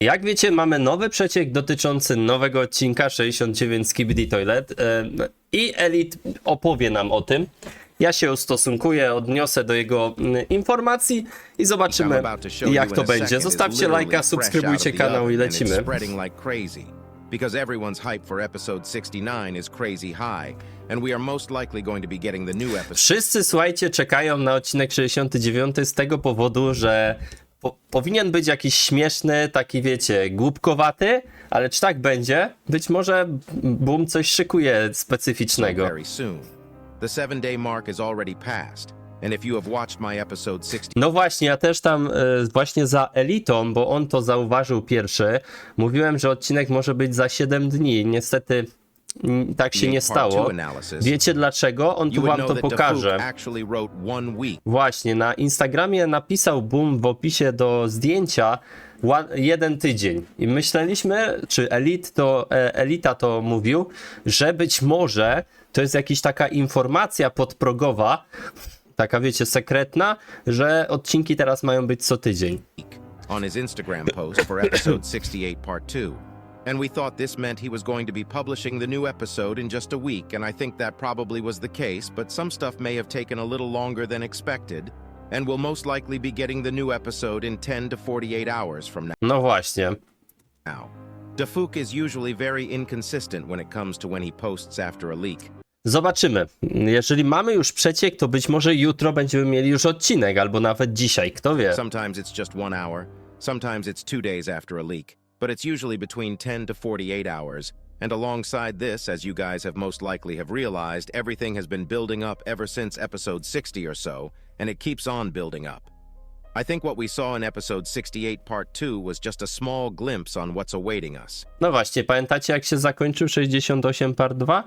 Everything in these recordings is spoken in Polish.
Jak wiecie, mamy nowy przeciek dotyczący nowego odcinka 69 Skibidi Toilet i Elite opowie nam o tym. Ja się ustosunkuję, odniosę do jego informacji i zobaczymy, jak to będzie. Zostawcie lajka, subskrybujcie kanał i lecimy. Because everyone's hype for episode 69 is crazy high, and we are most likely going to be getting the new episode. Wszyscy, słuchajcie, czekają na odcinek 69 z tego powodu, że powinien być jakiś śmieszny, taki wiecie, głupkowaty, ale czy tak będzie? Być może Boom coś szykuje specyficznego. Very soon. The 7-day mark is already passed, and if you have watched my episode 60. No właśnie, ja też tam właśnie za Elitą, bo on to zauważył pierwszy, mówiłem, że odcinek może być za 7 dni. Niestety tak się nie stało. Wiecie dlaczego? On tu wam to pokaże. Właśnie, na Instagramie napisał Boom w opisie do zdjęcia 1 tydzień. I myśleliśmy, czy Elita to mówił, że być może to jest jakaś taka informacja podprogowa, taka wiecie, sekretna, że odcinki teraz mają być co tydzień. On his Instagram post for episode 68 part 2. And we thought this meant he was going to be publishing the new episode in just a week, and I think that probably was the case, but some stuff may have taken a little longer than expected, and we'll most likely be getting the new episode in 10 to 48 hours from now. No właśnie. Dafuk is usually very inconsistent when it comes to when he posts after a leak. Zobaczymy. Jeżeli mamy już przeciek, to być może jutro będziemy mieli już odcinek, albo nawet dzisiaj, kto wie. Sometimes it's just 1 hour, sometimes it's 2 days after a leak, but it's usually between 10 to 48 hours. And alongside this, as you guys have most likely have realized, everything has been building up ever since episode 60 or so, and it keeps on building up. I think what we saw in episode 68 part 2 was just a small glimpse on what's awaiting us. No właśnie, pamiętacie jak się zakończył 68 part 2?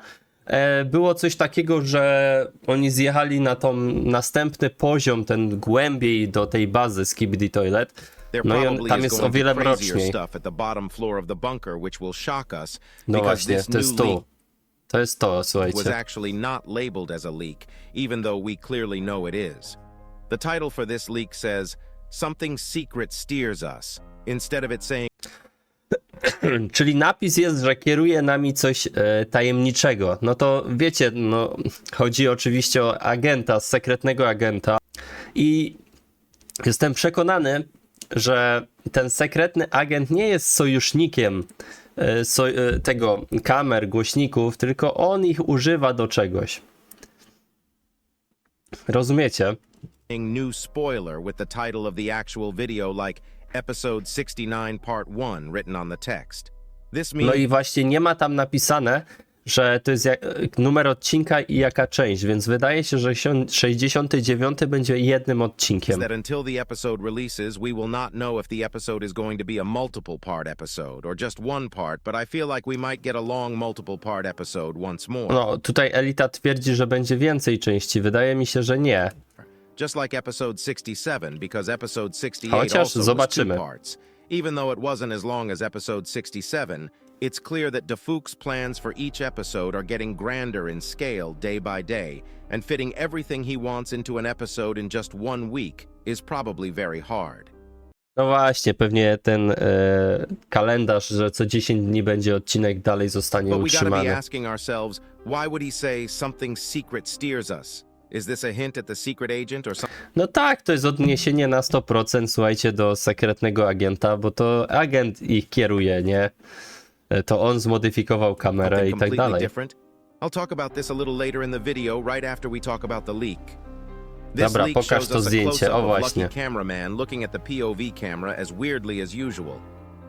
Było coś takiego, że oni zjechali na tą następny poziom, ten głębiej do tej bazy Skibidi Toilet. No i tam jest o wiele mroczniej. No właśnie, to jest to. To jest to, słuchajcie. Was actually not labeled as a leak, even though we clearly know it is. The title for this leak says, "Something secret steers us," instead of it saying. Czyli napis jest, że kieruje nami coś tajemniczego. No to wiecie, no chodzi oczywiście o agenta, sekretnego agenta. I jestem przekonany, że ten sekretny agent nie jest sojusznikiem tego kamer, głośników, tylko on ich używa do czegoś. Rozumiecie? New spoiler with the title of the actual video like episode 69 part 1 written on the text. This means. No i właśnie nie ma tam napisane, że to jest numer odcinka i jaka część, więc wydaje się, że 69 będzie jednym odcinkiem. That until the episode releases, we will not know if the episode is going to be a multiple part episode or just one part, but I feel like we might get a long multiple part episode once more. No, tutaj Elita twierdzi, że będzie więcej części. Wydaje mi się, że nie. Just like episode 67, because episode 68 Chociaż also zobaczymy. was 2 parts. Even though it wasn't as long as episode 67, it's clear that Dafuk's plans for each episode are getting grander in scale day by day, and fitting everything he wants into an episode in just 1 week is probably very hard. No właśnie, pewnie ten kalendarz, że co 10 dni będzie odcinek, dalej zostanie But we gotta be utrzymany. asking ourselves, why would he say something secret steers us? Is this a hint at the secret agent or something? No tak, to jest odniesienie na 100%, słuchajcie, do sekretnego agenta, bo to agent ich kieruje, nie? To on zmodyfikował kamerę i tak dalej. I'll talk about this a little later in the video, right after we talk about the leak. Dobra, pokaż to zdjęcie, o właśnie. Lucky cameraman looking at the POV camera as weirdly as usual.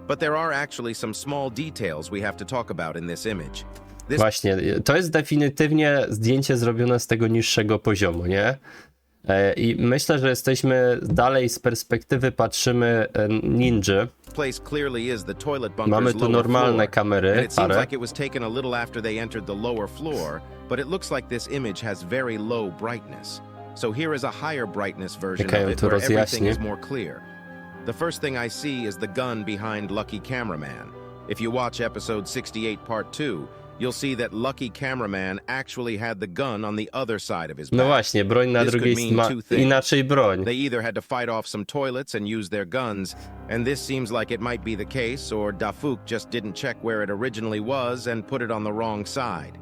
But there are actually some small details we have to talk about in this image. Właśnie, to jest definitywnie zdjęcie zrobione z tego niższego poziomu, nie? I myślę, że jesteśmy dalej z perspektywy, patrzymy ninja. Mamy tu normalne kamery, parę. Jak ja tu rozjaśnię. The first thing I see is the gun behind Lucky Cameraman. If you watch episode 68 part 2, you'll see that Lucky Cameraman actually had the gun on the other side of his No back. właśnie, broń na This drugiej could mean ma two things. inaczej broń. They either had to fight off some toilets and use their guns, and this seems like it might be the case, or Dafuk just didn't check where it originally was and put it on the wrong side.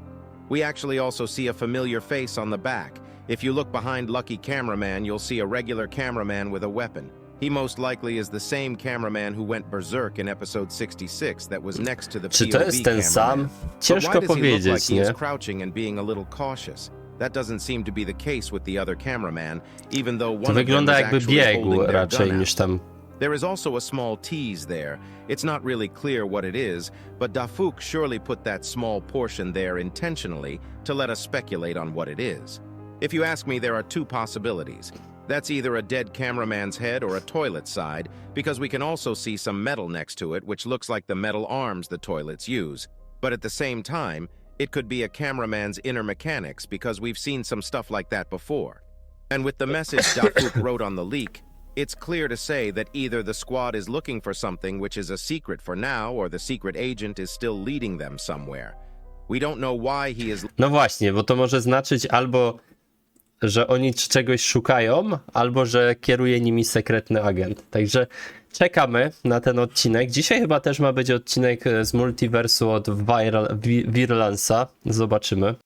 We actually also see a familiar face on the back. If you look behind Lucky Cameraman, you'll see a regular cameraman with a weapon. He most likely is the same cameraman who went berserk in episode 66 that was next to the Czy POV to jest ten sam? cameraman. But Ciężko why does he look like powiedzieć, he is nie? crouching and being a little cautious? That doesn't seem to be the case with the other cameraman, even though one To of them wygląda is jakby actually biegł holding their raczej gun niż out. tam. There is also a small tease there. It's not really clear what it is, but Dafuk surely put that small portion there intentionally to let us speculate on what it is. If you ask me, there are two possibilities. That's either a dead cameraman's head or a toilet side, because we can also see some metal next to it, which looks like the metal arms the toilets use. But at the same time, it could be a cameraman's inner mechanics, because we've seen some stuff like that before. And with the message Dafuk wrote on the leak, it's clear to say that either the squad is looking for something which is a secret for now, or the secret agent is still leading them somewhere. We don't know why he is... No właśnie, bo to może znaczyć albo, że oni czegoś szukają, albo że kieruje nimi sekretny agent. Także czekamy na ten odcinek. Dzisiaj chyba też ma być odcinek z multiversu od Virulance'a. Zobaczymy.